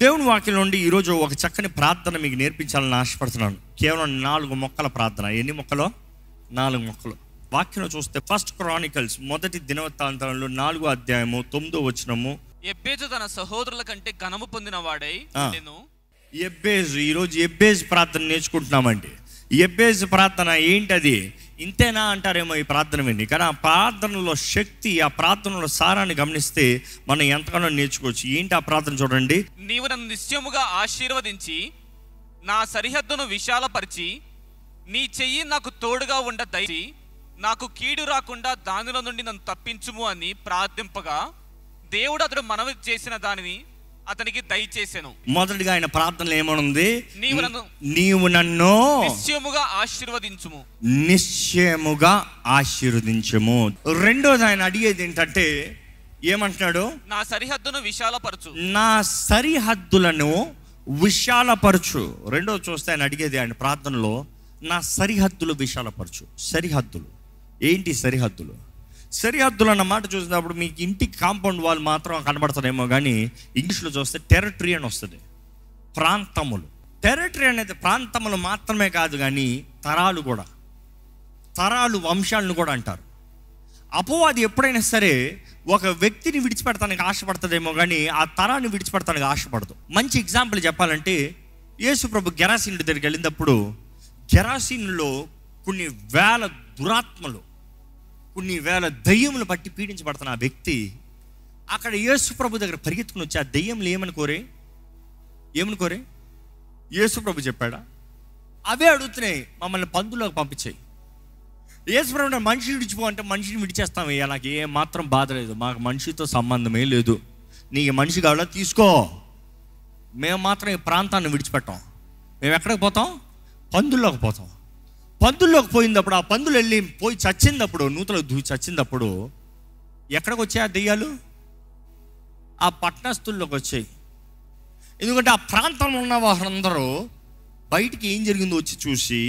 దేవుని వాక్యం నుండి ఈరోజు ఒక చక్కని ప్రార్థన మీకు నేర్పించాలని ఆశపడుతున్నాను. కేవలం 4 మొక్కల ప్రార్థన. ఎన్ని మొక్కలు? 4 మొక్కలు. వాక్యం చూస్తే 1 క్రానికల్స్ మొదటి దినవృత్తాంతంలో 4వ అధ్యాయము 9వ వచనము. ఎబ్బేజు తన సహోదరుల కంటే ఘనము పొందిన వాడై ఉండెను. ఎబ్బేజు, ఈరోజు ఎబ్బేజు ప్రార్థన నేర్చుకుంటున్నామండి. ఎబ్బేజు ప్రార్థన ఏంటది? ఇంతేనా అంటారేమో ఈ ప్రార్థన విని, కానీ ఆ ప్రార్థనలో శక్తి, ఆ ప్రార్థనలో సారాన్ని గమనిస్తే మనం ఎంతగానో నేర్చుకోవచ్చు. ఏంటి ఆ ప్రార్థన చూడండి. నీవు నన్ను నిశ్చయముగా ఆశీర్వదించి నా సరిహద్దును విశాలపరిచి నీ చెయ్యి నాకు తోడుగా ఉండ దయచి నాకు కీడు రాకుండా దానిలో నుండి నన్ను తప్పించుము అని ప్రార్థింపగా దేవుడు అతడు మనవి చేసిన దానిని అతనికి దయచేసెను. మొదటిగా ఆయన ప్రార్థనలో ఏమనుంది? నీవు నన్ను నిశ్చయముగా ఆశీర్వదించుము, నిశ్చయముగా ఆశీర్వదించుము. రెండోది ఆయన అడిగేది ఏంటంటే, ఏమంటున్నాడు? నా సరిహద్దును విశాలపరచు, నా సరిహద్దులను విశాలపరచు. రెండోది చూస్తే ఆయన అడిగేది ఆయన ప్రార్థనలో, నా సరిహద్దులు విశాలపరచు. సరిహద్దులు ఏంటి? సరిహద్దులు అన్న మాట చూసినప్పుడు మీకు ఇంటికి కాంపౌండ్ వాల్ మాత్రం కనబడుతుందేమో, కానీ ఇంగ్లీష్లో చూస్తే టెరిటరీ అని వస్తుంది. ప్రాంతములు. టెరిటరీ అనేది ప్రాంతములు మాత్రమే కాదు, కానీ తరాలు కూడా, తరాలు, వంశాలను కూడా అంటారు. అపవాది ఎప్పుడైనా సరే ఒక వ్యక్తిని విడిచిపెడతానికి ఆశపడుతుందేమో, కానీ ఆ తరాన్ని విడిచిపెడతానికి ఆశపడదు. మంచి ఎగ్జాంపుల్ చెప్పాలంటే, యేసు ప్రభు గెరాసీనుడి దగ్గరికి వెళ్ళినప్పుడు గెరాసీనులో కొన్ని వేల దురాత్మలు, కొన్ని వేల దయ్యములు పట్టి పీడించబడుతున్న ఆ వ్యక్తి అక్కడ యేసు ప్రభు దగ్గర పరిగెత్తుకుని వచ్చి ఆ దయ్యములు ఏమని కోరే? యేసు ప్రభు చెప్పాడా? అవే అడుగుతున్నాయి, మమ్మల్ని పందులోకి పంపించాయి. యేసు ప్రభు మనిషిని విడిచిపో అంటే మనిషిని విడిచేస్తామయ్యా, నాకు ఏ మాత్రం బాధ లేదు, మాకు మనిషితో సంబంధమే లేదు, నీకు మనిషి కావాలా తీసుకో, మేము మాత్రం ఈ ప్రాంతాన్ని విడిచిపెట్టాం. మేము ఎక్కడికి పోతాం? పందుల్లోకి పోతాం. పందుల్లోకి పోయినప్పుడు, ఆ పందులు పోయి చచ్చినప్పుడు, నూతలో దూచి చచ్చినప్పుడు ఎక్కడికి వచ్చాయి ఆ దెయ్యాలు? ఆ పట్టణస్తుల్లోకి వచ్చాయి. ఎందుకంటే ఆ ప్రాంతంలో ఉన్న వారందరూ బయటికి ఏం జరిగిందో వచ్చి చూసి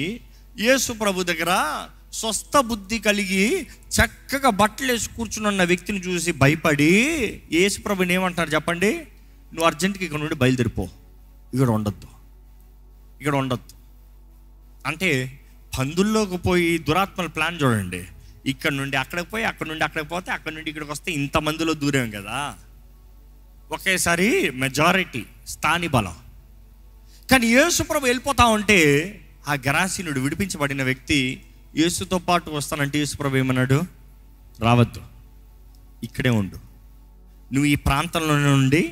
యేసు ప్రభు దగ్గర స్వస్థ బుద్ధి కలిగి చక్కగా బట్టలు వేసి కూర్చున్న వ్యక్తిని చూసి భయపడి యేసు ప్రభుని ఏమంటారు చెప్పండి? నువ్వు అర్జెంటుగా ఇక్కడ నుండి బయలుదేరిపో, ఇక్కడ ఉండొద్దు. అంటే పందుల్లోకి పోయి దురాత్మల ప్లాన్ చూడండి. ఇక్కడ నుండి అక్కడికి పోయి, అక్కడ నుండి అక్కడికి పోతే, అక్కడ నుండి ఇక్కడికి వస్తే ఇంతమందిలో దూరం కదా, ఒకేసారి మెజారిటీ, స్థాని బలం. కానీ యేసు ప్రభు వెళ్ళిపోతా ఉంటే ఆ గెరాసీనుడు విడిపించబడిన వ్యక్తి యేసుతో పాటు వస్తానంటే యేసు ప్రభు ఏమన్నాడు? రావద్దు, ఇక్కడే ఉండు, నువ్వు ఈ ప్రాంతంలో నుండి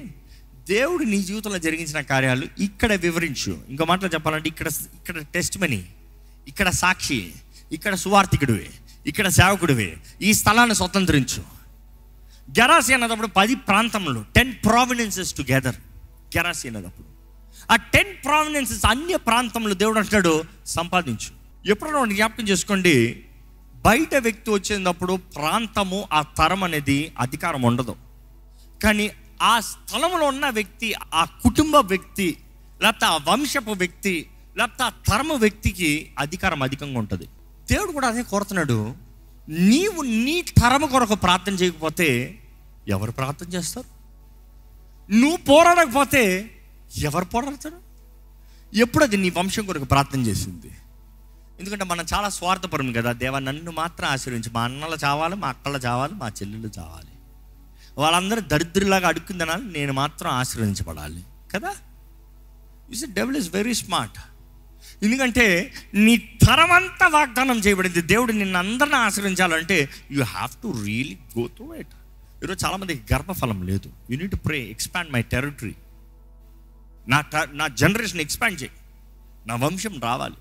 దేవుడు నీ జీవితంలో జరిగించిన కార్యాలు ఇక్కడ వివరించు. ఇంకో మాటలో చెప్పాలంటే ఇక్కడ టెస్ట్ మనీ, ఇక్కడ సాక్షి, ఇక్కడ సువార్థికుడివి, ఇక్కడ సేవకుడివి, ఈ స్థలాన్ని స్వతంత్రించు. గెరాసీ అన్నదప్పుడు 10 ప్రాంతములు, 10 ప్రావినెన్సెస్ టుగెదర్. గెరాసీ అన్నదప్పుడు ఆ 10 ప్రావినెన్సెస్ అన్య ప్రాంతంలో దేవుడు అంటాడు సంపాదించు. ఎప్పుడైనా జ్ఞాపకం చేసుకోండి, బయట వ్యక్తి వచ్చేటప్పుడు ప్రాంతము, ఆ తరం అనేది అధికారం ఉండదు. కానీ ఆ స్థలంలో ఉన్న వ్యక్తి, ఆ కుటుంబ వ్యక్తి, లేకపోతే ఆ వంశపు వ్యక్తి, లేకపోతే ఆ తరము వ్యక్తికి అధికారం అధికంగా ఉంటుంది. దేవుడు కూడా అదే కోరుతున్నాడు. నీవు నీ తరము కొరకు ప్రార్థన చేయకపోతే ఎవరు ప్రార్థన చేస్తారు? నువ్వు పోరాడకపోతే ఎవరు పోరాడతారు? ఎప్పుడు అది నీ వంశం కొరకు ప్రార్థన చేసింది? ఎందుకంటే మనం చాలా స్వార్థపరం కదా. దేవా నన్ను మాత్రం ఆశీర్వించు, మా అన్నలు చావాలి, మా అక్కలు చావాలి, మా చెల్లెళ్ళు చావాలి, వాళ్ళందరూ దరిద్రులాగా అడుక్కుందనాలి, నేను మాత్రం ఆశీర్వదించబడాలి కదా. Devil is very smart. ఎందుకంటే నీ తరమంతా వాగ్దానం చేయబడింది. దేవుడు నిన్ను అందరిని ఆశ్రయించాలంటే you have to really go through it. ఈరోజు చాలామందికి గర్భఫలం లేదు. You need to pray, expand my territory. నా జనరేషన్ ఎక్స్పాండ్ చేయి, నా వంశం రావాలి,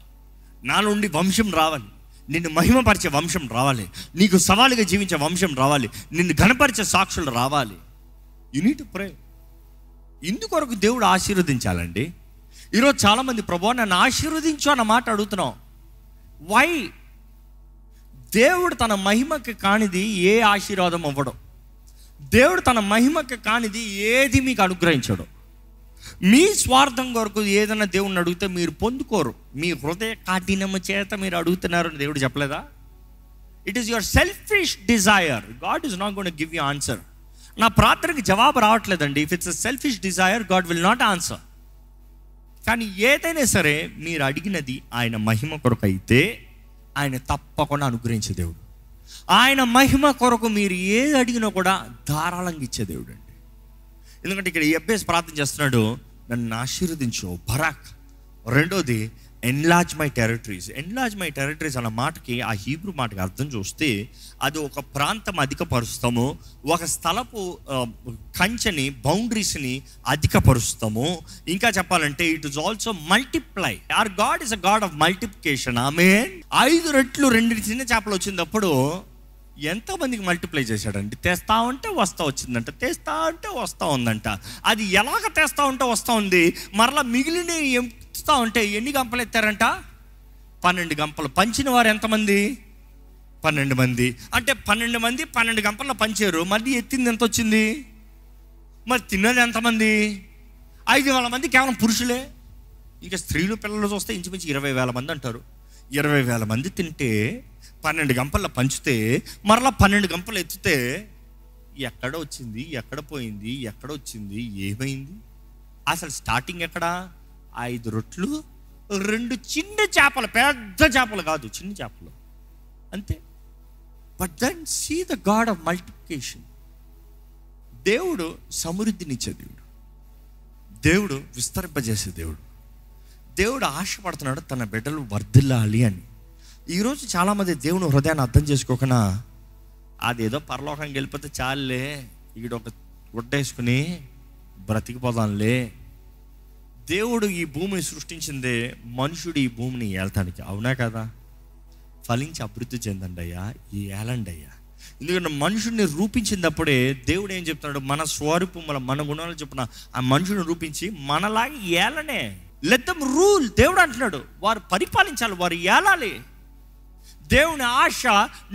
నా నుండి వంశం రావాలి, నిన్ను మహిమపరిచే వంశం రావాలి, నీకు సవాలుగా జీవించే వంశం రావాలి, నిన్ను ఘనపరిచే సాక్షులు రావాలి. You need to pray. ఇందుకొరకు దేవుడు ఆశీర్వదించాలండి. ఈరోజు చాలామంది ప్రభువా నన్ను ఆశీర్వదించు అన్న మాట అడుగుతున్నాం. వై? దేవుడు తన మహిమకి కానిది ఏ ఆశీర్వాదం అవ్వడం, దేవుడు తన మహిమకి కానిది ఏది మీకు అనుగ్రహించడం. మీ స్వార్థం కొరకు ఏదైనా దేవుడిని అడిగితే మీరు పొందుకోరు. మీ హృదయ కాఠినము చేత మీరు అడుగుతున్నారు అని దేవుడు చెప్పలేదా? It is your selfish desire. God is not going to give you answer. నా ప్రార్థనకి జవాబు రావట్లేదండి. If it's a selfish desire, God will not answer. కానీ ఏదైనా సరే మీరు అడిగినది ఆయన మహిమ కొరకు అయితే ఆయన తప్పకుండా అనుగ్రహించే దేవుడు. ఆయన మహిమ కొరకు మీరు ఏది అడిగినా కూడా ధారాళంగా ఇచ్చే దేవుడు అండి. ఎందుకంటే ఇక్కడ ఎబ్బేసి ప్రార్థన చేస్తున్నాడు, నన్ను ఆశీర్వదించు బరాక్. రెండోది enlarge my territories. Enlarge my territories అన్న మాటకి, ఆ హీబ్రూ మాటకి అర్థం చూస్తే అది ఒక ప్రాంతం అధికపరుస్తాము, ఒక స్థలపు కంచెని, బౌండరీస్ని అధికపరుస్తాము. ఇంకా చెప్పాలంటే it is also multiply. Or God is a God of multiplication. Amen. 5 రెట్లు 2 చిన్న చేపలు వచ్చినప్పుడు ఎంతమందికి మల్టిప్లై చేశాడండి? తెస్తా ఉంటే వస్తా వచ్చిందంట, తెస్తా ఉంటే వస్తా ఉందంట. అది ఎలాగ తెస్తా ఉంటే వస్తా ఉంది, మరలా మిగిలిన ఎంపుతా ఉంటే ఎన్ని గంపలు ఎత్తారంట? 12 గంపలు. పంచిన వారు ఎంతమంది? 12 మంది. అంటే 12 మంది 12 గంపల్లో పంచారు. మళ్ళీ ఎత్తింది ఎంత వచ్చింది? మరి తిన్నది ఎంతమంది? 5,000 మంది కేవలం పురుషులే. ఇంకా స్త్రీలు పిల్లలు చూస్తే ఇంచుమించు 20,000 మంది అంటారు. 20,000 మంది తింటే 12 గంపల్లో పంచితే మరలా 12 గంపలు ఎత్తితే ఎక్కడ వచ్చింది, ఎక్కడ పోయింది, ఎక్కడ వచ్చింది, ఏమైంది? అసలు స్టార్టింగ్ ఎక్కడ? 5 రొట్లు 2 చిన్న చేపలు, పెద్ద చేపలు కాదు, చిన్న చేపలు అంతే. But then see the God of multiplication. దేవుడు సమృద్ధినిచ్చే దేవుడు, దేవుడు విస్తరింపజేసే దేవుడు. దేవుడు ఆశపడుతున్నాడు తన బిడ్డలు వర్ధిల్లాలి అని. ఈరోజు చాలామంది దేవుని హృదయాన్ని అర్థం చేసుకోకుండా అదేదో పరలోకానికి వెళ్ళిపోతే చాలులే, ఈడొక గుడ్డేసుకుని బ్రతికిపోదాంలే. దేవుడు ఈ భూమిని సృష్టించిందే మనుషుడు ఈ భూమిని ఏల్తానికి, అవునా కదా? ఫలించి అభివృద్ధి చెందండి అయ్యా, ఈ ఏలండి అయ్యా. ఎందుకంటే మనుషుడిని రూపించినప్పుడే దేవుడు ఏం చెప్తున్నాడు? మన స్వరూపం, మన గుణాలు చెప్పిన ఆ మనుషుడిని రూపించి మనలాగా ఏలనే, లెట్ దెమ్ రూల్. దేవుడు అంటున్నాడు వారు పరిపాలించాలి, వారు ఏలాలి. దేవుని ఆశ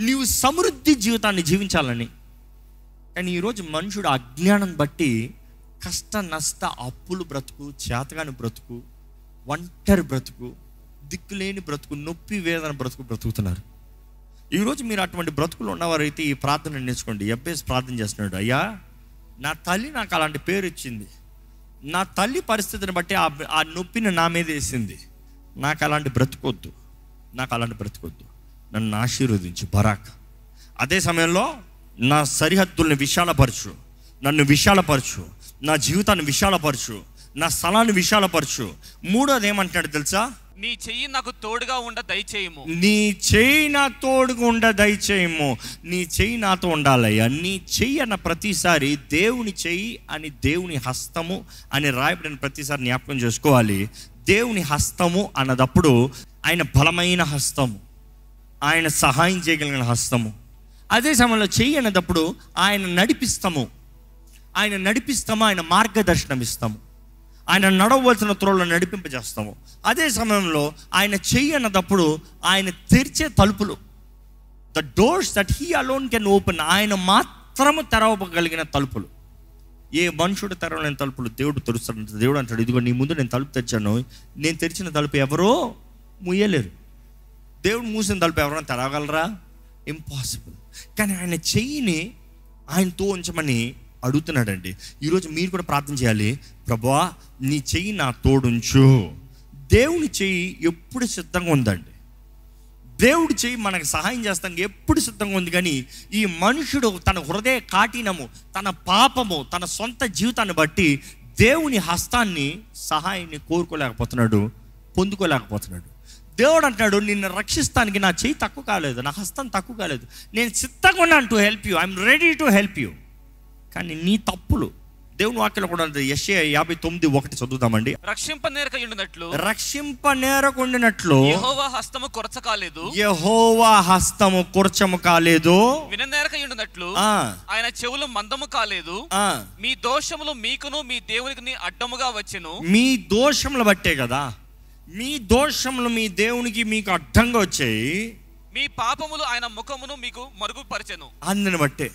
నీవు సమృద్ధి జీవితాన్ని జీవించాలని. కానీ ఈరోజు మనుషుడు అజ్ఞానం బట్టి కష్ట నష్ట అప్పులు బ్రతుకు, చేతగాని బ్రతుకు, ఒంటరి బ్రతుకు, దిక్కులేని బ్రతుకు, నొప్పి వేదన బ్రతుకు బ్రతుకుతున్నారు. ఈరోజు మీరు అటువంటి బ్రతుకులు ఉన్నవారైతే ఈ ప్రార్థన నేర్చుకోండి. ఎబ్బేసి ప్రార్థన చేస్తున్నాడు, అయ్యా నా తల్లి నాకు అలాంటి పేరు ఇచ్చింది, నా తల్లి పరిస్థితిని బట్టి ఆ నొప్పిని నా మీద వేసింది. నాకు అలాంటి బ్రతుకొద్దు, నాకు అలాంటి బ్రతుకొద్దు, నన్ను ఆశీర్వదించు బరాక్. అదే సమయంలో నా సరిహద్దుల్ని విశాలపరచు, నన్ను విశాలపరచు, నా జీవితాన్ని విశాలపరచు, నా స్థలాన్ని విశాలపరచు. మూడోది ఏమంటాడు తెలుసా? నీ చెయ్యి నాకు తోడుగా ఉండ దయచేయము. నీ చెయ్యి నా తోడుగా ఉండ దయచేయము. నీ చెయ్యి నాతో ఉండాలయ్యా. నీ చెయ్యి అన్న ప్రతిసారి దేవుని చెయ్యి అని, దేవుని హస్తము అని రాయబడిన ప్రతిసారి జ్ఞాపకం చేసుకోవాలి. దేవుని హస్తము అన్నదప్పుడు ఆయన బలమైన హస్తము, ఆయన సహాయం చేయగలిగిన హస్తము. అదే సమయంలో చెయ్యి అన్నదప్పుడు ఆయన నడిపిస్తాము, ఆయన మార్గదర్శనం ఇస్తాము, ఆయన నడవలసిన త్రోవలో నడిపింపజేస్తాము. అదే సమయంలో ఆయన చెయ్యి అన్నదప్పుడు ఆయన తెరిచే తలుపులు, the doors that he alone can open, ఆయన మాత్రము తెరవగలిగిన తలుపులు. ఏ మనుషుడు తెరవలేని తలుపులు దేవుడు తెరుస్తాడు. దేవుడు అంటాడు, ఇదిగో నీ ముందు నేను తలుపు తెరిచాను, నేను తెరిచిన తలుపు ఎవరో ముయ్యలేరు. దేవుడు మూసిన తలుపు ఎవరైనా తెరవగలరా? ఇంపాసిబుల్. కానీ ఆయన చెయ్యిని ఆయనతో ఉంచమని అడుగుతున్నాడండి. ఈరోజు మీరు కూడా ప్రార్థన చేయాలి, ప్రభువా నీ చెయ్యి నా తోడుంచు. దేవుని చెయ్యి ఎప్పుడు సిద్ధంగా ఉందండి. దేవుడి చెయ్యి మనకు సహాయం చేస్తానికి ఎప్పుడు సిద్ధంగా ఉంది. కానీ ఈ మనుషుడు తన హృదయ కాఠినము, తన పాపము, తన సొంత జీవితాన్ని బట్టి దేవుని హస్తాన్ని, సహాయాన్ని కోరుకోలేకపోతున్నాడు, పొందుకోలేకపోతున్నాడు. దేవుడు అంటున్నాడు, నిన్ను రక్షిస్తానికి నా చెయ్యి తక్కువ కాలేదు, నా హస్తం తక్కువ కాలేదు, నేను సిద్ధంగా ఉన్నాను to help you, I'm ready to help you. కానీ నీ తప్పులు దేవుని వాక్యంలో కూడా యెషయా 59:1 చదువుతామండి. రక్షింపనేరకుండినట్లు యెహోవా హస్తము కొరచకాలేదు, యెహోవా హస్తము కొరచము కాలేదు, విననేరకయుండునట్లు ఆయన చెవులు మందము కాలేదు. మీ దోషములు మీకును మీ దేవునికి అడ్డముగా వచ్చెను. మీ దోషములు బట్టే కదా, మీ దోషములు మీ దేవునికి మీకు అడ్డంగా వచ్చాయి. మీ పాపములు ఆయన ముఖమును మీకు మరుగుపరిచెను. అందుని బట్టే,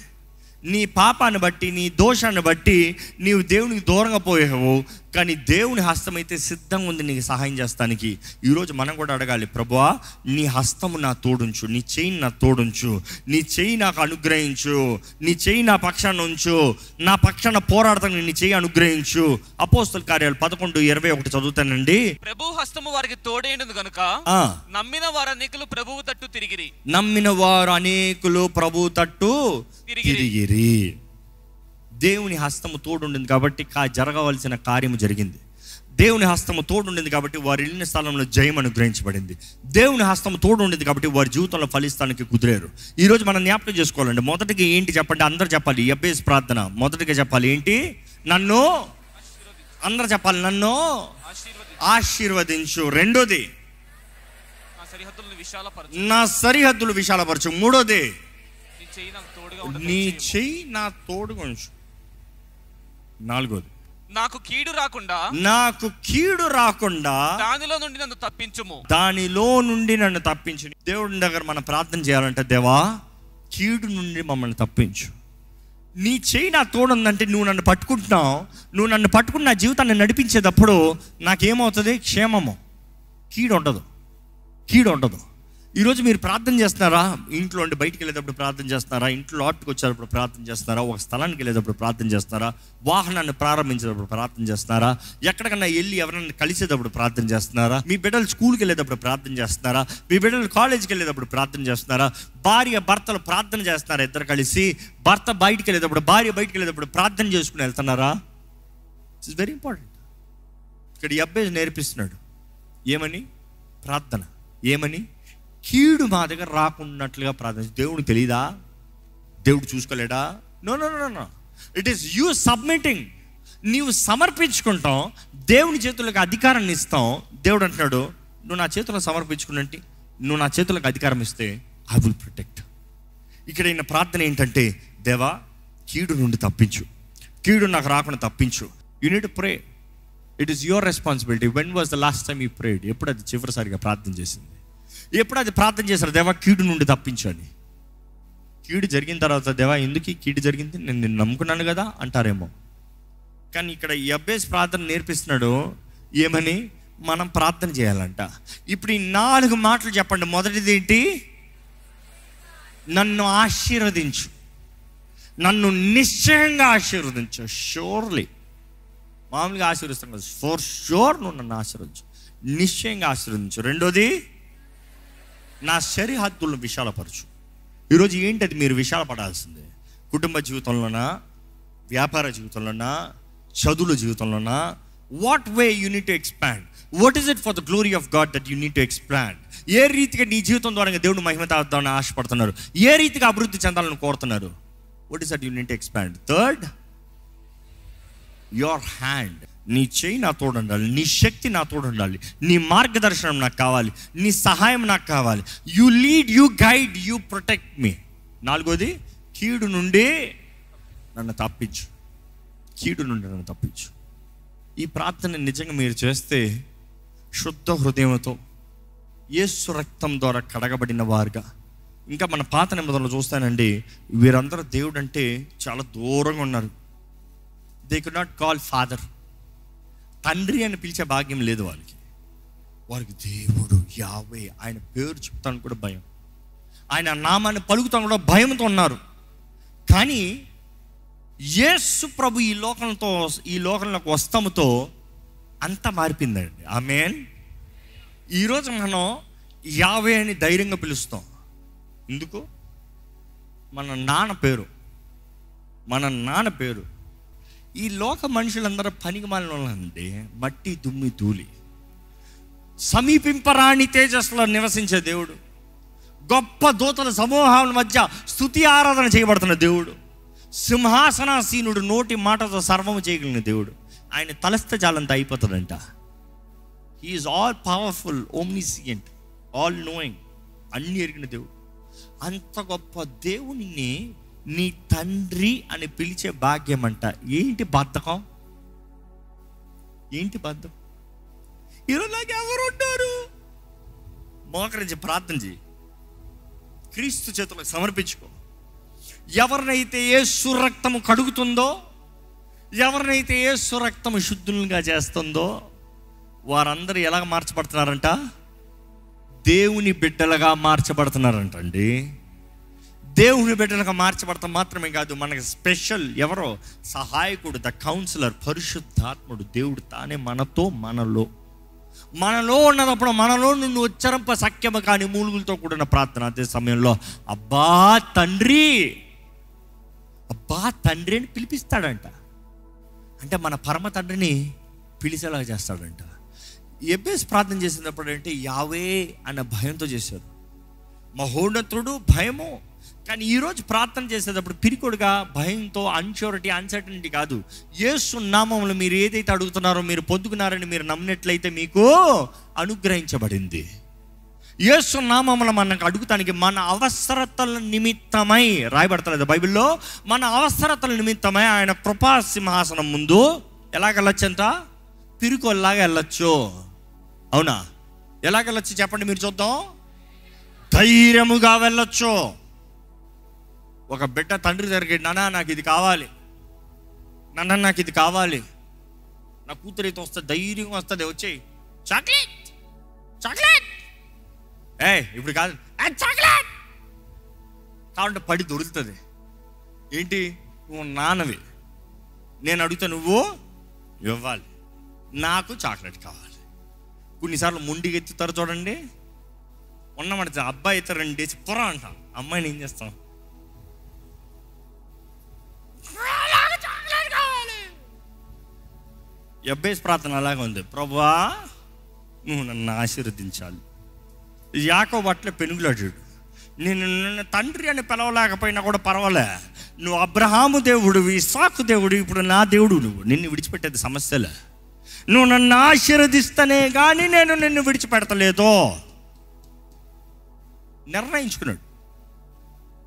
నీ పాపాన్ని బట్టి, నీ దోషాన్ని బట్టి నీవు దేవునికి దూరంగా పోయావు. కానీ దేవుని హస్తం అయితే సిద్ధంగా ఉంది నీకు సహాయం చేస్తానికి. ఈరోజు మనం కూడా అడగాలి, ప్రభువా నీ హస్తము నా తోడుంచు, నీ చెయ్యి నా తోడుంచు, నీ చెయ్యి నాకు అనుగ్రహించు, నీ చెయ్యి నా పక్షాన ఉంచు, నా పక్షాన పోరాడతాను, నీ చెయ్యి అనుగ్రహించు. అపోస్తల కార్యాలు 11:21 చదువుతానండి. ప్రభు హస్తము వారికి తోడైనది గనుక నమ్మిన వారు అనేకులు ప్రభువు తట్టు తిరిగిరి. నమ్మిన వారు అనేకులు ప్రభు తట్టు తిరిగిరి. దేవుని హస్తము తోడుండింది కాబట్టి జరగవలసిన కార్యము జరిగింది. దేవుని హస్తము తోడుండింది కాబట్టి వారు వెళ్ళిన స్థలంలో జయం అనుగ్రహించబడింది. దేవుని హస్తము తోడుండింది కాబట్టి వారి జీవితంలో ఫలిస్తానికి కుదిరారు. ఈరోజు మనం జ్ఞాపకం చేసుకోవాలండి. మొదటిగా ఏంటి చెప్పండి, అందరు చెప్పాలి. యెబేసు ప్రార్థన మొదటిగా చెప్పాలి ఏంటి? నన్ను అందరు చెప్పాలి, నన్ను ఆశీర్వదించు. రెండోది నా సరిహద్దులు విశాలపరచు. మూడోది నీ చెయ్యి నా తోడుగా ఉంచు. నాలుగోది నాకు కీడు రాకుండా దానిలో నుండి నన్ను తప్పించు. దేవుడి దగ్గర మనం ప్రార్థన చేయాలంటే, దేవా కీడు నుండి మమ్మల్ని తప్పించు. నీ చెయ్యి నా తోడుందంటే నువ్వు నన్ను పట్టుకుంటున్నావు. నువ్వు నన్ను పట్టుకుని నా జీవితాన్ని నడిపించేటప్పుడు నాకేమవుతుంది? క్షేమము. కీడు ఉండదు. ఈరోజు మీరు ప్రార్థన చేస్తున్నారా? ఇంట్లో ఉండి బయటికి వెళ్ళేటప్పుడు ప్రార్థన చేస్తున్నారా? ఇంట్లో ఆటుకు వచ్చేటప్పుడు ప్రార్థన చేస్తున్నారా? ఒక స్థలానికి వెళ్ళేటప్పుడు ప్రార్థన చేస్తున్నారా? వాహనాన్ని ప్రారంభించేటప్పుడు ప్రార్థన చేస్తున్నారా? ఎక్కడికన్నా వెళ్ళి ఎవరైనా కలిసేటప్పుడు ప్రార్థన చేస్తున్నారా? మీ బిడ్డలు స్కూల్కి వెళ్ళేటప్పుడు ప్రార్థన చేస్తున్నారా? మీ బిడ్డలు కాలేజీకి వెళ్ళేటప్పుడు ప్రార్థన చేస్తున్నారా? భార్య భర్తలు ప్రార్థన చేస్తున్నారా? ఇద్దరు కలిసి భర్త బయటికి వెళ్ళేటప్పుడు, భార్య బయటికి వెళ్ళేటప్పుడు ప్రార్థన చేసుకుని వెళ్తున్నారా? It's very important. ఇక్కడ యెబేసు నేర్పిస్తున్నాడు ఏమని? ప్రార్థన. ఏమని? కీడు మా దగ్గర రాకున్నట్లుగా ప్రార్థన. దేవుడికి తెలీదా? దేవుడు చూసుకోలేడా? No. It is you submitting. నీవు సమర్పించుకుంటాం, దేవుని చేతులకు అధికారాన్ని ఇస్తాం. దేవుడు అంటున్నాడు, నువ్వు నా చేతుల్లో సమర్పించుకున్నట్టు నువ్వు నా చేతులకు అధికారం ఇస్తే ఐ విల్ ప్రొటెక్ట్. ఇక్కడ ఈయన ప్రార్థన ఏంటంటే, దేవా కీడు నుండి తప్పించు, కీడు నాకు రాకుండా తప్పించు. You need to pray. It is your responsibility. When was the last time you prayed? ఎప్పుడు అది చివరిసారిగా ప్రార్థన చేసింది? ఎప్పుడు అది ప్రార్థన చేశారు? దేవా కీడు నుండి తప్పించండి. కీడు జరిగిన తర్వాత దేవా ఎందుకు కీడు జరిగింది, నేను నిన్ను నమ్ముకున్నాను కదా అంటారేమో. కానీ ఇక్కడ యెబేసు ప్రార్థన నేర్పిస్తున్నాడు ఏమని? మనం ప్రార్థన చేయాలంట. ఇప్పుడు ఈ 4 మాటలు చెప్పండి. మొదటిది ఏంటి? నన్ను ఆశీర్వదించు. నన్ను నిశ్చయంగా ఆశీర్వదించు. షూర్లీ. మామూలుగా ఆశీర్వదిస్తాం కదా, ఫర్ షూర్ నువ్వు నన్ను ఆశీర్వదించు, నిశ్చయంగా ఆశీర్వదించు. రెండోది నా సరిహద్దులను విశాలపరచు. ఈరోజు ఏంటది మీరు విశాలపడాల్సిందే? కుటుంబ జీవితంలోనా, వ్యాపార జీవితంలోనా, చదువుల జీవితంలోనా? What way you need to expand? What is it for the glory of God that you need to expand? ఏ రీతిగా నీ జీవితం ద్వారా దేవుడు మహిమ తాగుతామని ఆశపడుతున్నారు? ఏ రీతిగా అభివృద్ధి చెందాలని కోరుతున్నారు? What is that you need to expand? Third, your hand. నీ చెయ్యి నా తోడు ఉండాలి, నీ శక్తి నా తోడు ఉండాలి, నీ మార్గదర్శనం నాకు కావాలి, నీ సహాయం నాకు కావాలి. You lead, you guide, you protect me. నాలుగోది, కీడు నుండి నన్ను తప్పించు. కీడు నుండి నన్ను తప్పించు. ఈ ప్రార్థన నిజంగా మీరు చేస్తే శుద్ధ హృదయంతో యేసు రక్తం ద్వారా కడగబడిన వారుగా, ఇంకా మన పాత నిబంధనలు చూస్తానండి, వీరందరూ దేవుడు అంటే చాలా దూరంగా ఉన్నారు. They could not call father. తండ్రి అని పిలిచే భాగ్యం లేదు వారికి దేవుడు యావే, ఆయన పేరు చెప్తాను కూడా భయం, ఆయన నామాన్ని పలుకుతాను కూడా భయంతో ఉన్నారు. కానీ యేసు ప్రభు ఈ లోకంలోకి వస్తాముతో అంతా మారిపోయిందండి. ఆమేన్. ఈరోజు మనం యావే అని ధైర్యంగా పిలుస్తాం. ఎందుకు? మన నాన్న పేరు. ఈ లోక మనుషులందరూ పనికిమాలిన వాళ్ళండి, మట్టి దుమ్మి ధూళి. సమీపింపరాని తేజస్సులో నివసించే దేవుడు, గొప్ప దూతల సమూహాల మధ్య స్తుతి ఆరాధన చేయబడుతున్న దేవుడు, సింహాసనాసీనుడు, నోటి మాటతో సర్వము చేయగలిగిన దేవుడు. ఆయన తలస్తే చాలంత అయిపోతుందంట. He is all powerful, omniscient, all knowing, అన్ని ఎరిగిన దేవుడు. అంత గొప్ప దేవుని నీ తండ్రి అని పిలిచే భాగ్యం అంట. ఏంటి బద్ధకం? ఈరోజు నాకు ఎవరు ఉంటారు? మోకరించి ప్రార్థన చేయి, క్రీస్తు చేతులకు సమర్పించుకో. ఎవరినైతే యేసు రక్తము కడుగుతుందో, ఎవరినైతే యేసు రక్తం శుద్ధులుగా చేస్తుందో వారందరూ ఎలా మార్చబడుతున్నారంట? దేవుని బిడ్డలుగా మార్చబడుతున్నారంట అండి. దేవుని బిడ్డలుగా మార్చబడతాం మాత్రమే కాదు, మనకి స్పెషల్ ఎవరో సహాయకుడు, ద కౌన్సిలర్, పరిశుద్ధాత్ముడు, దేవుడు తానే మనలో ఉన్నప్పుడు మనలో నుండి ఉచ్చరింప సఖ్యము కాని మూలుగులతో కూడిన ప్రార్థన. అదే సమయంలో అబ్బా తండ్రి అని పిలిపిస్తాడంట. అంటే మన పరమ తండ్రిని పిలిచేలాగా చేస్తాడంట. ఎబ్బేస్ ప్రార్థన చేసినప్పుడు అంటే యావే అన్న భయంతో చేశారు. మహోన్నతుడు భయము. కానీ ఈరోజు ప్రార్థన చేసేటప్పుడు పిరికొడుగా భయంతో, అన్సర్టనిటీ కాదు. యేసు నామములో మీరు ఏదైతే అడుగుతున్నారో మీరు పొందుకున్నారని మీరు నమ్మినట్లయితే మీకు అనుగ్రహించబడింది. యేసు నామములో మనకు అడుగుతానికి మన అవసరతల నిమిత్తమై రాయబడతలేదు బైబిల్లో. మన అవసరతల నిమిత్తమై ఆయన కృపా సింహాసనం ముందు ఎలాగెళ్ళొచ్చంట? పిరికొల్లాగా వెళ్ళొచ్చు. అవునా? ఎలాగెళ్ళొచ్చు చెప్పండి, మీరు చూద్దాం. ధైర్యముగా వెళ్ళొచ్చు. ఒక బిడ్డ తండ్రి దగ్గరికి, నాన్న నాకు ఇది కావాలి, నాన్న నాకు ఇది కావాలి, నా కూతురు అయితే వస్తుంది, ధైర్యంగా వస్తుంది, వచ్చేయి చాక్లెట్ ఇప్పుడు కాదు చాక్లెట్ కాబట్టి పడి దొరుకుతుంది. ఏంటి? నువ్వు నాన్నవి, నేను అడిగితే నువ్వు ఇవ్వాలి, నాకు చాక్లెట్ కావాలి. కొన్నిసార్లు ముండికి ఎత్తుతారు చూడండి. ఉన్నమాట అబ్బాయి అయితే 2 డేస్ పొర అంట, అమ్మాయిని ఏం చేస్తాం? ఎబ్బేస్ ప్రార్థన అలాగే ఉంది. ప్రభువా నువ్వు నన్ను ఆశీర్వదించాలి. యాకోబు అట్లే పెనుగులాడు. నిన్ను తండ్రి అని పిలవలేకపోయినా కూడా పర్వాలే, నువ్వు అబ్రహాము దేవుడు, ఇస్సాకు దేవుడు, ఇప్పుడు నా దేవుడు, నువ్వు నిన్ను విడిచిపెట్టేది సమస్యలే. నువ్వు నన్ను ఆశీర్వదిస్తేనే కానీ నేను నిన్ను విడిచిపెడతలేదు. నిర్ణయించుకున్నాడు.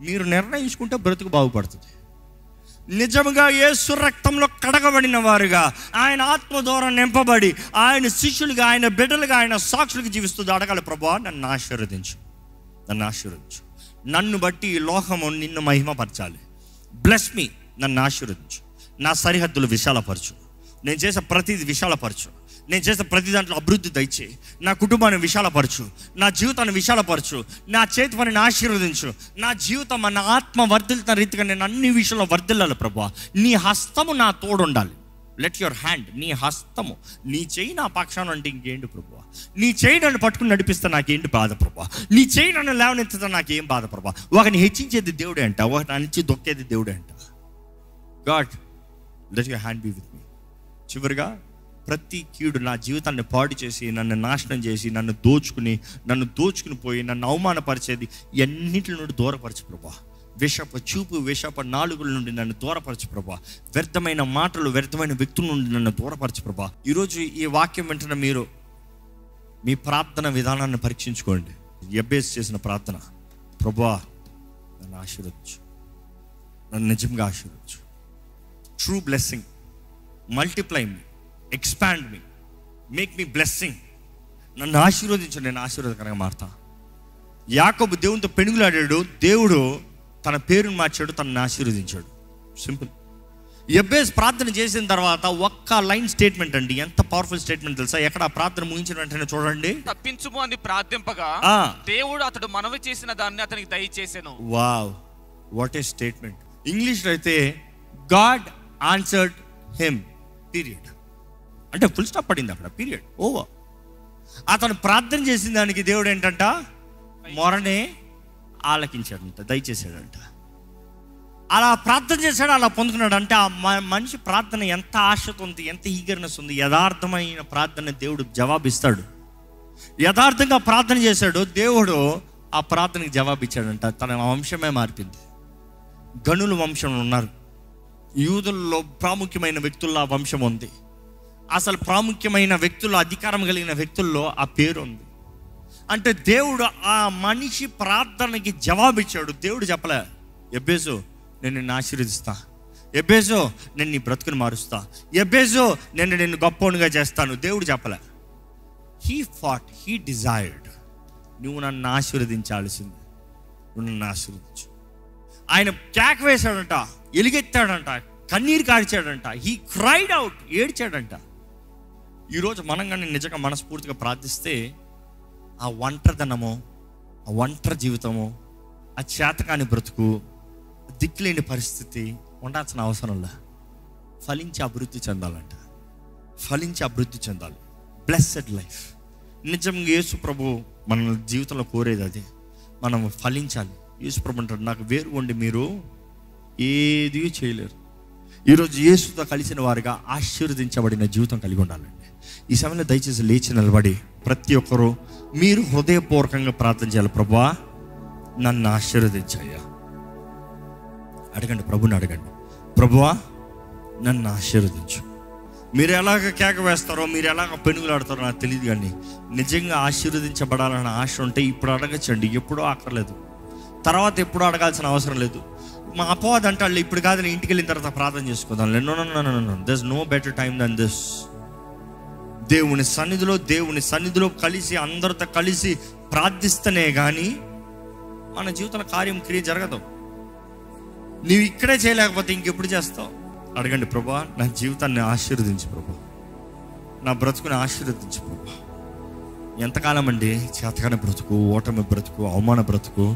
మీరు నిర్ణయించుకుంటే బ్రతుకు బాగుపడుతుంది. నిజముగా యేసు రక్తంలో కడగబడిన వారుగా, ఆయన ఆత్మ ద్వారా నింపబడి, ఆయన శిష్యులుగా, ఆయన బిడ్డలుగా, ఆయన సాక్షులుగా జీవిస్తూ అడగాలి, ప్రభువా నన్ను ఆశీర్వదించు, నన్ను బట్టి ఈ లోకము నిన్ను మహిమపరచాలి. బ్లెస్ మీ, నన్ను ఆశీర్వదించు, నా సరిహద్దులు విశాలపరచు, నేను చేసే ప్రతిది విశాలపరచు, నేను చేసే ప్రతి దాంట్లో అభివృద్ధి దయచేయి, నా కుటుంబాన్ని విశాలపరచు, నా జీవితాన్ని విశాలపరచు, నా చేతి పనిని ఆశీర్వదించు, నా జీవితం నా ఆత్మ వర్ధిల్తున్న రీతిగా నేను అన్ని విషయంలో వర్ధిల్లాలి. ప్రభువా నీ హస్తము నా తోడు ఉండాలి. లెట్ యువర్ హ్యాండ్, నీ హస్తము, నీ చేయి నా పక్షాన అంటే ఇంకేంటి ప్రభువా? నీ చేయి నన్ను పట్టుకుని నడిపిస్తే నాకేంటి బాధ ప్రభువా? నీ చేయి నన్ను లేవనెత్తుతా నాకేం బాధ ప్రభువా? ఒకరిని హెచ్చించేది దేవుడే అంట, ఒకరిని అణిచి దొక్కేది దేవుడే అంట. God let your hand be with me. చివరిగా ప్రతి కీడు నా జీవితాన్ని పాడు చేసి, నన్ను నాశనం చేసి, నన్ను దోచుకుని పోయి నన్ను అవమానపరిచేది ఎన్నింటి నుండి దూరపరచు ప్రభా. విషప చూపు, విషప నాలుగుల నుండి నన్ను దూరపరచు ప్రభా. వ్యర్థమైన మాటలు, వ్యర్థమైన వ్యక్తుల నుండి నన్ను దూరపరచు ప్రభా. ఈరోజు ఈ వాక్యం వెంటనే మీరు మీ ప్రార్థన విధానాన్ని పరీక్షించుకోండి. ఎబ్బేస్ చేసిన ప్రార్థన, ప్రభువా నన్ను ఆశీర్వదించు, నన్ను నిజంగా ఆశీర్వదించు. ట్రూ బ్లెస్సింగ్, మల్టిప్లై మీ, ఎక్స్పాండ్ మీ, మేక్ మీ బ్లెస్సింగ్. నన్ను ఆశీర్వదించు, నేను ఆశీర్వాదకరంగా మారుతా. యాకోబు దేవునితో పెనుగులాడాడు, దేవుడు తన పేరును మార్చాడు, తనని ఆశీర్వదించాడు. సింపుల్. ఎబ్బేస్ ప్రార్థన చేసిన తర్వాత ఒక్క లైన్ స్టేట్మెంట్ అండి, ఎంత పవర్ఫుల్ స్టేట్మెంట్ తెలుసా? ఎక్కడ ప్రార్థన ముగించిన వెంటనే చూడండి, తప్పించుము అని ప్రార్థింపగా దేవుడు అతడు మనవి చేసిన దాన్ని అతనికి దయచేసెను. Wow, what a statement. ఇంగ్లీష్లో అయితే గాడ్ ఆన్సర్డ్ హిమ్, పీరియడ్. అంటే ఫుల్ స్టాప్ పడింది అక్కడ, పీరియడ్, ఓవర్. అతను ప్రార్థన చేసిన దానికి దేవుడు ఏంటంట? మొరనే ఆలకించాడంట, దయచేసాడంట. అలా ప్రార్థన చేశాడు, అలా పొందుకున్నాడు. అంటే ఆ మనిషి ప్రార్థన ఎంత ఆశతో ఉంది, ఎంత ఈగర్నెస్ ఉంది. యథార్థమైన ప్రార్థన దేవుడు జవాబిస్తాడు. యథార్థంగా ప్రార్థన చేశాడు, దేవుడు ఆ ప్రార్థనకి జవాబిచ్చాడంట. తన వంశమే మారిపోయింది. గనుల వంశం ఉన్నారు, యూదుల్లో ప్రాముఖ్యమైన వ్యక్తుల్లో ఆ వంశం ఉంది. అసలు ప్రాముఖ్యమైన వ్యక్తుల్లో, అధికారం కలిగిన వ్యక్తుల్లో ఆ పేరు ఉంది. అంటే దేవుడు ఆ మనిషి ప్రార్థనకి జవాబిచ్చాడు. దేవుడు చెప్పలే, ఎబ్బేసు నేను నిన్ను ఆశీర్వదిస్తా, ఎబ్బేసు నేను నీ బ్రతుకుని మారుస్తా, ఎబ్బేసు నేను నిన్ను గొప్పగా చేస్తాను. దేవుడు చెప్పలే. హీ డిజైర్డ్, నువ్వు నన్ను ఆశీర్వదించాల్సింది, నువ్వు నన్ను ఆశీర్వదించు. ఆయన కేక వేశాడంట, ఎలుగెత్తాడంట, కన్నీరు కార్చాడంట. హీ క్రైడ్ అవుట్, ఏడ్చాడంట. ఈరోజు మనం కానీ నిజంగా మనస్ఫూర్తిగా ప్రార్థిస్తే ఆ ఒంటరితనమో, ఆ ఒంటరి జీవితము, ఆ చేతకాని బ్రతుకు, దిక్కులేని పరిస్థితి ఉండాల్సిన అవసరంలా ఫలించి అభివృద్ధి చెందాలంట. ఫలించి అభివృద్ధి చెందాలి. Blessed life. నిజంగా యేసు ప్రభు మన జీవితంలో కోరేది అది. మనం ఫలించాలి. యేసు ప్రభు అంటాడు, నాకు వేరు ఉండి మీరు ఏది చేయలేరు. ఈరోజు యేసుతో కలిసిన వారిగా ఆశీర్వదించబడిన జీవితం కలిగి ఉండాలండి. ఈ సమయంలో దయచేసి లేచి నిలబడి ప్రతి ఒక్కరూ మీరు హృదయపూర్వకంగా ప్రార్థన చేయాలి. ప్రభువా నన్ను ఆశీర్వదించయ్యా. అడగండి, ప్రభుని అడగండి. ప్రభువా నన్ను ఆశీర్వదించు. మీరు ఎలాగ కేక వేస్తారో, మీరు ఎలాగ పెనుగులాడతారో నాకు తెలియదు, కానీ నిజంగా ఆశీర్వదించబడాలన్న ఆశ ఉంటే ఇప్పుడు అడగచ్చండి. ఎప్పుడో అక్కర్లేదు, తర్వాత ఎప్పుడో అడగాల్సిన అవసరం లేదు. మా అపవాది అంటాడు, ఇప్పుడు కాదు నేను ఇంటికి వెళ్ళిన తర్వాత ప్రార్థన చేసుకుందాం. No, there is no better time than this. దేవుని సన్నిధిలో కలిసి, అందరితో కలిసి ప్రార్థిస్తేనే కానీ మన జీవితంలో క్రియ జరగదు. నీవు ఇక్కడే చేయలేకపోతే ఇంకెప్పుడు చేస్తావు? అడగండి, ప్రభా నా జీవితాన్ని ఆశీర్వదించు ప్రభా, నా బ్రతుకుని ఆశీర్వదించు ప్రభా. ఎంతకాలం అండి చేతకాని బ్రతుకు, ఓటమి బ్రతుకు, అవమాన బ్రతుకు.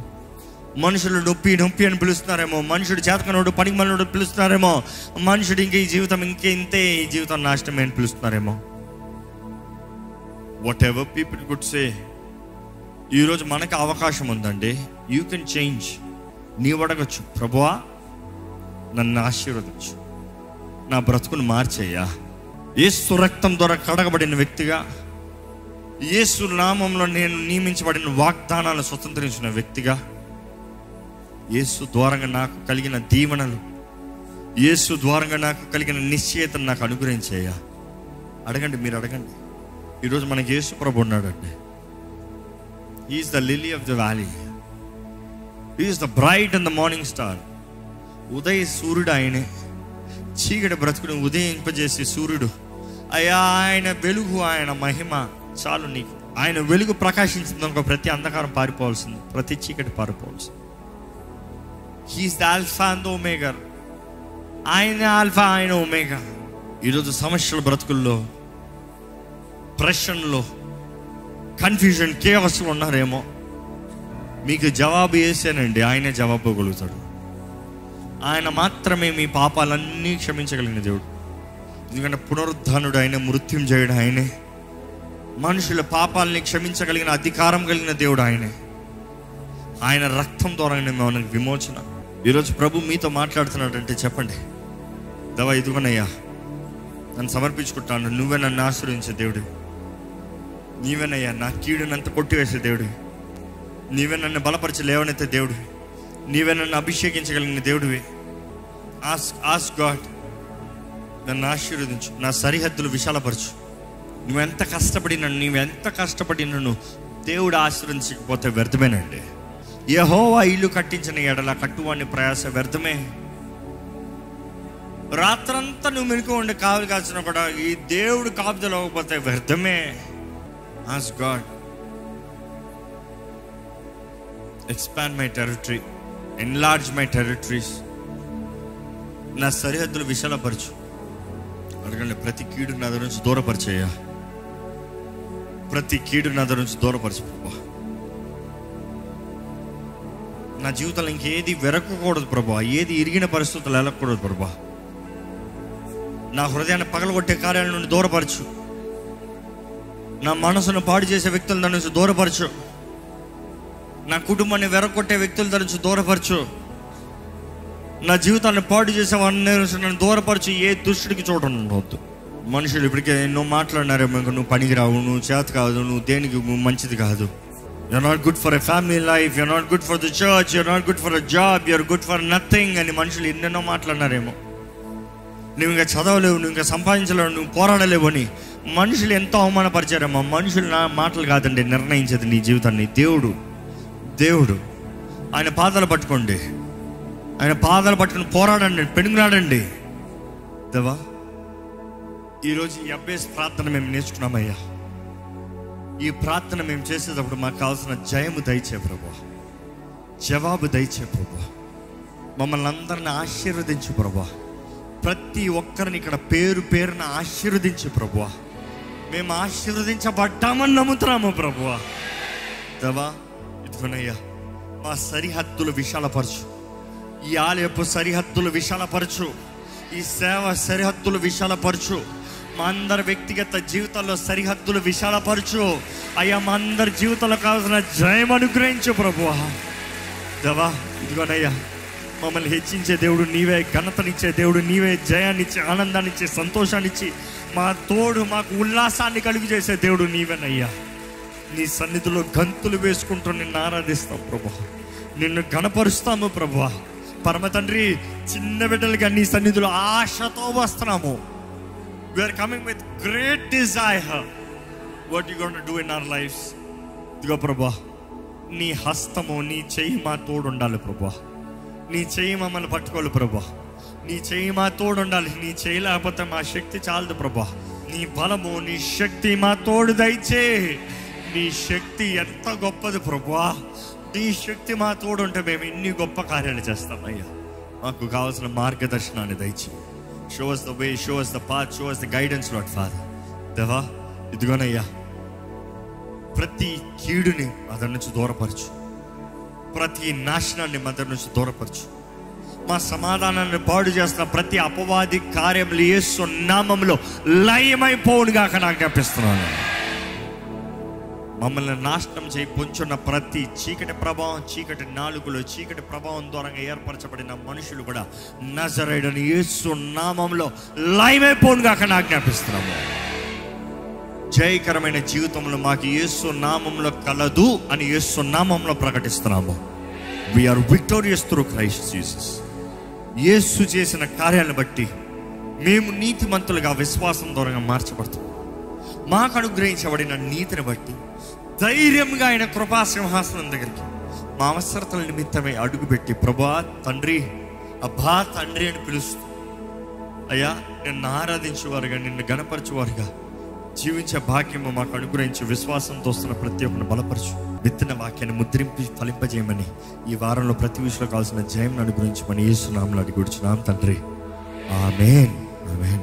మనుషులు నొప్పి అని పిలుస్తున్నారేమో, మనుషుడు చేతకనోడు పనికి మనోడు పిలుస్తున్నారేమో, మనుషుడు ఇంకే ఈ జీవితం నాశనమే అని పిలుస్తున్నారేమో. Whatever people could say, ఈరోజు మనకి అవకాశం ఉందండి. You can change. నీవు అడగచ్చు, ప్రభువా నన్ను ఆశీర్వదించు, నా బ్రతుకును మార్చేయ్యా. యేసు రక్తం ద్వారా కడగబడిన వ్యక్తిగా, యేసు నామంలో నేను నియమించబడిన వాగ్దానాలను స్వతంత్రించిన వ్యక్తిగా, యేసు ద్వారంగా నాకు కలిగిన దీవెనలు, యేసు ద్వారంగా నాకు కలిగిన నిశ్చయతను నాకు అనుగ్రహించేయ్యా. అడగండి, మీరు అడగండి. ఈరోజు మనకి యేసు ప్రభు ఉన్నాడండి. He is the lily of the valley, he is the bright and the morning star. ఉదయ సూర్యుడు ఆయనే. చీకటి బ్రతుకుని ఉదయింపజేసే సూర్యుడు అయ్యా, ఆయన వెలుగు, ఆయన మహిమ చాలు నీకు. ఆయన వెలుగు ప్రకాశించిందనుకో ప్రతి అంధకారం పారిపోవాల్సింది, ప్రతి చీకటి పారిపోవాల్సింది. He is the alpha and omega. ఆయన ఆల్ఫా, ఆయన ఒమేగా. ఈరోజు సమస్యల బ్రతుకుల్లో, ప్రెషన్లో, కన్ఫ్యూజన్, కేవస్లో ఉన్నారేమో. మీకు జవాబు వేసానండి, ఆయనే జవాబు ఇవ్వగలుగుతాడు. ఆయన మాత్రమే మీ పాపాలన్నీ క్షమించగలిగిన దేవుడు. ఎందుకంటే పునరుద్ధానుడు ఆయన, మృత్యుంజయుడు ఆయనే. మనుషుల పాపాలని క్షమించగలిగిన అధికారం కలిగిన దేవుడు ఆయనే. ఆయన రక్తం ద్వారానే మనకు విమోచన. ఈరోజు ప్రభు మీతో మాట్లాడుతున్నాడంటే చెప్పండి, దవా ఇదిగోనయ్యా నన్ను సమర్పించుకుంటాను, నువ్వే నన్ను ఆశీర్వదించే దేవుడు, నీవేనయ్యా నా కీడునంత కొట్టివేసే దేవుడు, నీవే నన్ను బలపరిచి లేవనెత్తే దేవుడు, నీవే నన్ను అభిషేకించగలిగిన దేవుడివి. ఆస్క్ గాడ్, నన్ను ఆశీర్వదించు, నా సరిహద్దులు విశాలపరచు. నువ్వెంత కష్టపడి నన్ను దేవుడు ఆశీర్వదించకపోతే వ్యర్థమేనండి. యెహోవా ఇల్లు కట్టించిన ఎడల కట్టువాని ప్రయాస వ్యర్థమే. రాత్రంతా నువ్వు మెలకు ఉండి కావలి కాల్చిన కూడా ఈ దేవుడు కాపుదలు అవ్వకపోతే వ్యర్థమే. Ask God, expand my territory, enlarge my territories. నా సరిహద్దులు విశాలపరచు. అడగండి, ప్రతి కీడు నా దగ్గర నుంచి దూరపరిచేయ్యా, ప్రతి కీడు నా దగ్గర నుంచి దూరపరచు ప్రభా. నా జీవితంలో ఇంకేది వెరకకూడదు ప్రభా, ఏది ఇరిగిన పరిస్థితులు వెళ్ళకూడదు ప్రభా. నా హృదయాన్ని పగలగొట్టే కార్యాల నుండి దూరపరచు. నా మనసును పాడు చేసే వ్యక్తుల దాని నుంచి దూరపరచు. నా కుటుంబాన్ని వెరగొట్టే వ్యక్తుల దాని నుంచి దూరపరచు. నా జీవితాన్ని పాడు చేసే వాడిని నన్ను దూరపరచు. ఏ దుష్టుడికి చోటు ఉండవద్దు. మనుషులు ఇప్పటికే ఎన్నో మాట్లాడినారేమో, నువ్వు పనికిరావు, నువ్వు చేత కాదు, నువ్వు దేనికి మంచిది కాదు, you're not good for a family life, you're not good for the church, you're not good for a job, you're good for nothing అని మనుషులు ఎన్నెన్నో మాట్లాడినారేమో. నువ్వు ఇంకా చదవలేవు, నువ్వు ఇంకా సంపాదించలేవు, నువ్వు పోరాడలేవు అని మనుషులు ఎంతో అవమానపరిచారేమో. మనుషులు నా మాటలు కాదండి నిర్ణయించేది నీ జీవితాన్ని. దేవుడు ఆయన పాదాలు పట్టుకోండి, ఆయన పాదాలు పట్టుకుని పోరాడండి, పెనుగులాడండి. దేవా, ఈరోజు ఈ అభ్యాస ప్రార్థన మేము నేర్చుకున్నామయ్యా. ఈ ప్రార్థన మేము చేసేటప్పుడు మాకు కావాల్సిన జయము దయచే ప్రభా, జవాబు దయచే ప్రభా. మమ్మల్ని అందరిని ఆశీర్వదించు ప్రభా. ప్రతి ఒక్కరిని ఇక్కడ పేరు పేరున ఆశీర్వదించు ప్రభువా. మేము ఆశీర్వదించబడ్డామని నమ్ముతున్నాము ప్రభువా. దేవా, ఇదిగోనయ్యా మా సరిహద్దులు విశాలపరచు. ఈ ఆలయపు సరిహద్దులు విశాలపరచు. ఈ సేవ సరిహద్దులు విశాలపరచు. మా అందరి వ్యక్తిగత జీవితాల్లో సరిహద్దులు విశాలపరచు అయ్యా. మా అందరి జీవితంలో కావాల్సిన జయం అనుగ్రహించు ప్రభువా. దేవా, ఇదిగోనయ్యా మమ్మల్ని హెచ్చించే దేవుడు నీవే, ఘనతనిచ్చే దేవుడు నీవే, జయాన్నిచ్చి ఆనందాన్నిచ్చి సంతోషాన్నిచ్చి మా తోడు మాకు ఉల్లాసాన్ని కలుగు చేసే దేవుడు నీవేనయ్యా. నీ సన్నిధిలో గంతులు వేసుకుంటూ నిన్ను ఆరాధిస్తాం ప్రభువా, నిన్ను గణపరుస్తాము ప్రభువా. పరమ తండ్రి, చిన్న బిడ్డలుగా నీ సన్నిధిలో ఆశతో వస్తున్నాము. We are coming with great desire what you gonna do in our lives. ఇదిగో ప్రభువా, నీ హస్తము, నీ చెయ్యి మా తోడు ఉండాలి ప్రభువా. నీ చెయ్యి మమ్మల్ని పట్టుకోవాలి ప్రభువా. నీ చెయ్యి మా తోడు ఉండాలి. నీ చెయ్యి లేకపోతే మా శక్తి చాలదు ప్రభువా. నీ బలము, నీ శక్తి మా తోడు దయచే. నీ శక్తి ఎంత గొప్పది ప్రభువా. నీ శక్తి మా తోడు ఉంటే మేము ఇన్ని గొప్ప కార్యాలు చేస్తామయ్యా. మాకు కావాల్సిన మార్గదర్శనాన్ని దయచే. Show us the way, show us the path, show us the guidance, Lord Father. దేవా, ఇదిగోనయ్యా ప్రతి కీడుని అతని నుంచి దూరపరచు. ప్రతి నాశనాన్ని మధ్య నుంచి దూరపరచు. మా సమాధానాన్ని పాడు చేస్తున్న ప్రతి అపవాది కార్యములు యేసు నామములో లయమైపోవునుగా ఆజ్ఞాపిస్తున్నాను. మమ్మల్ని నాశనం చేయి పొంచున్న ప్రతి చీకటి ప్రభావం, చీకటి నాలుగులో చీకటి ప్రభావం ద్వారా ఏర్పరచబడిన మనుషులు కూడా నజరేయుడైన యేసు నామములో లయమైపోవునుగా ఆజ్ఞాపిస్తున్నాము. జయకరమైన జీవితంలో మాకు యేసు నామంలో కలదు అని యేసు నామంలో ప్రకటిస్తున్నాము. We are victorious through Christ Jesus. యేసు చేసిన కార్యాలను బట్టి మేము నీతిమంతులుగా విశ్వాసం ద్వారా మార్చబడుతున్నాం. మాకు అనుగ్రహించబడిన నీతిని బట్టి ధైర్యంగా ఆయన కృపా సింహాసనం దగ్గరికి మా అవసరతల నిమిత్తమై అడుగుపెట్టి ప్రభువా తండ్రి, అబ్బా తండ్రి అని పిలుస్తూ అయ్యా నిన్ను ఆరాధించేవారుగా, నిన్ను గణపరచేవారుగా జీవించే భాగ్యము మాకు అనుగ్రహించి విశ్వాసంతో వస్తున్న ప్రతి ఒక్కరిని బలపరచు. విత్తన వాక్యాన్ని ముద్రించి ఫలింపజేయమని, ఈ వారంలో ప్రతి విషయంలో కావాల్సిన జయం అనుగ్రహించమని యేసు నామములో అడిగి కూర్చున్నాం తండ్రి. ఆమేన్, ఆమేన్.